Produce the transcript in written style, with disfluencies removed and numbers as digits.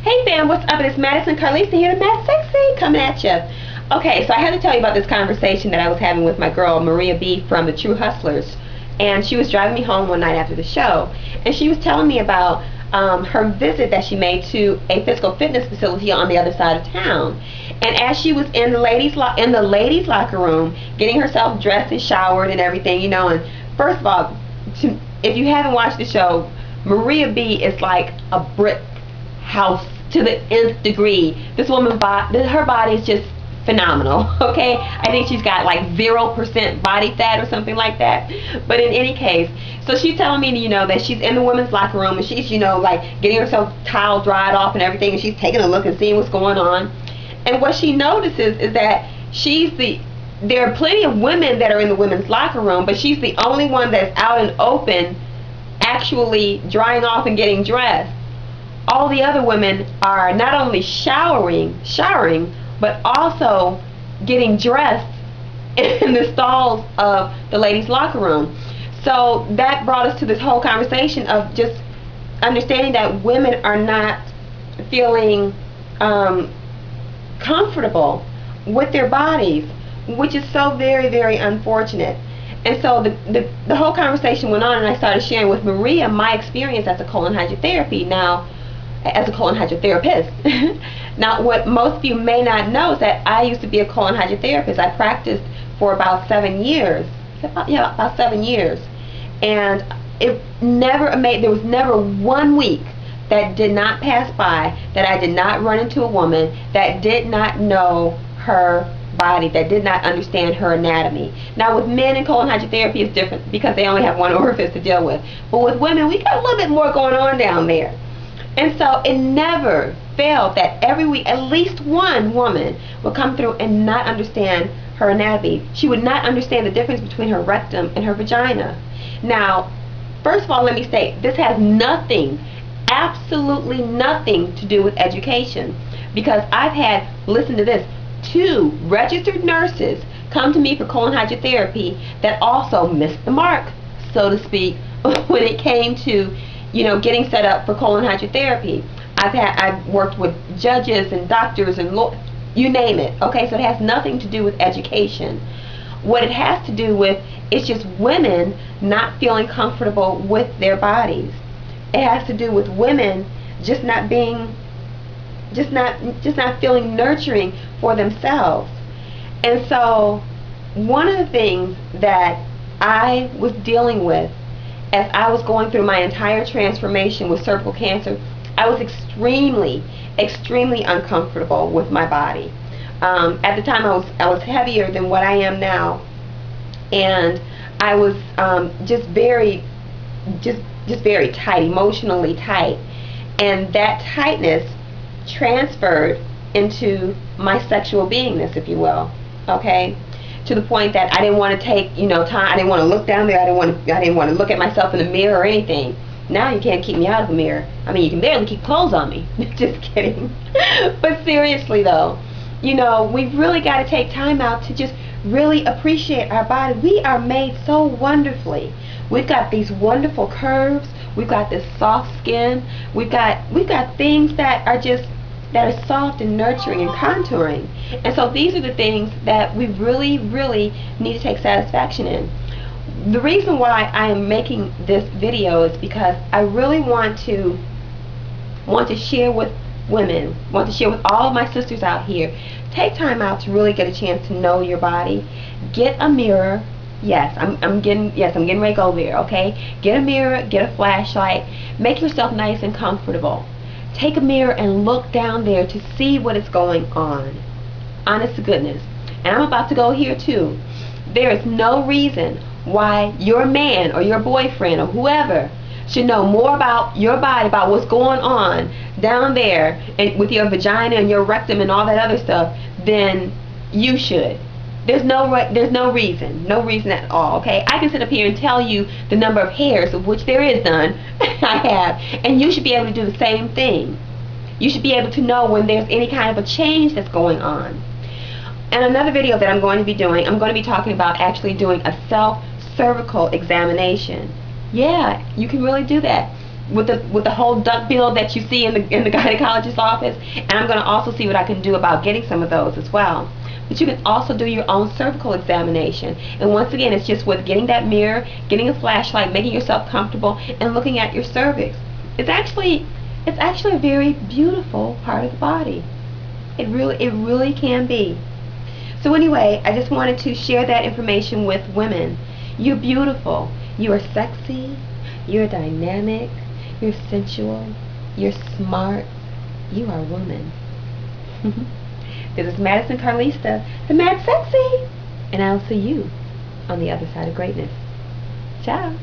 Hey fam, what's up? It's Madison Carlista here, the Mad Sexy, coming at you. Okay, so I had to tell you about this conversation that I was having with my girl Maria B from the True Hustlers, and she was driving me home one night after the show, and she was telling me about her visit that she made to a physical fitness facility on the other side of town. And as she was in the ladies' locker room, getting herself dressed and showered and everything, you know. And first of all, if you haven't watched the show, Maria B is like a brick house to the nth degree. This woman, her body is just phenomenal. Okay, I think she's got like 0% body fat or something like that. But in any case, so she's telling me, you know, that she's in the women's locker room and she's, you know, like getting herself towel dried off and everything, and she's taking a look and seeing what's going on. And what she notices is that there are plenty of women that are in the women's locker room, but she's the only one that's out and open, actually drying off and getting dressed. All the other women are not only showering, but also getting dressed in the stalls of the ladies' locker room. So that brought us to this whole conversation of just understanding that women are not feeling comfortable with their bodies, which is so very, very unfortunate. And so the whole conversation went on, and I started sharing with Maria my experience as a colon hydrotherapist. Now, what most of you may not know is that I used to be a colon hydrotherapist. I practiced for about 7 years. About 7 years. And there was never 1 week that did not pass by that I did not run into a woman that did not know her body, that did not understand her anatomy. Now with men in colon hydrotherapy it's different because they only have one orifice to deal with. But with women, we got a little bit more going on down there. And so it never failed that every week at least one woman would come through and not understand her anatomy. She would not understand the difference between her rectum and her vagina. Now, first of all, let me say, this has nothing, absolutely nothing to do with education, because I've had, listen to this, 2 registered nurses come to me for colon hydrotherapy that also missed the mark, so to speak, when it came to, you know, getting set up for colon hydrotherapy. I've worked with judges and doctors and you name it. Okay, so it has nothing to do with education. What it has to do with is just women not feeling comfortable with their bodies. It has to do with women just not feeling nurturing for themselves. And so one of the things that I was dealing with as I was going through my entire transformation with cervical cancer, I was extremely uncomfortable with my body. At the time I was heavier than what I am now, and I was just very tight, emotionally tight, and that tightness transferred into my sexual beingness, if you will. Okay, to the point that I didn't want to take, you know, time. I didn't want to look down there. I didn't want to look at myself in the mirror or anything. Now you can't keep me out of the mirror. I mean, you can barely keep clothes on me. Just kidding. But seriously though, you know, we've really got to take time out to just really appreciate our body. We are made so wonderfully. We've got these wonderful curves. We've got this soft skin. We've got things that are soft and nurturing and contouring. And so these are the things that we really need to take satisfaction in. The reason why I am making this video is because I really want to share with women, want to share with all of my sisters out here. Take time out to really get a chance to know your body. Get a mirror. Yes, I'm getting ready to go there, okay? Get a mirror, get a flashlight, make yourself nice and comfortable. Take a mirror and look down there to see what is going on. Honest to goodness. And I'm about to go here too. There is no reason why your man or your boyfriend or whoever should know more about your body, about what's going on down there and with your vagina and your rectum and all that other stuff, than you should. There's no reason at all. Okay, I can sit up here and tell you the number of hairs, of which there is none. I have, and you should be able to do the same thing. You should be able to know when there's any kind of a change that's going on. And another video that I'm going to be doing, I'm going to be talking about actually doing a self-cervical examination. Yeah, you can really do that. with the whole duck bill that you see in the gynecologist's office, and I'm going to also see what I can do about getting some of those as well. But you can also do your own cervical examination, and once again, it's just with getting that mirror, getting a flashlight, making yourself comfortable, and looking at your cervix. It's actually a very beautiful part of the body. It really can be. So anyway, I just wanted to share that information with women. You're beautiful. You are sexy. You're dynamic. You're sensual. You're smart. You are a woman. This is Madison Carlista, the Mad Sexy, and I'll see you on the other side of greatness. Ciao.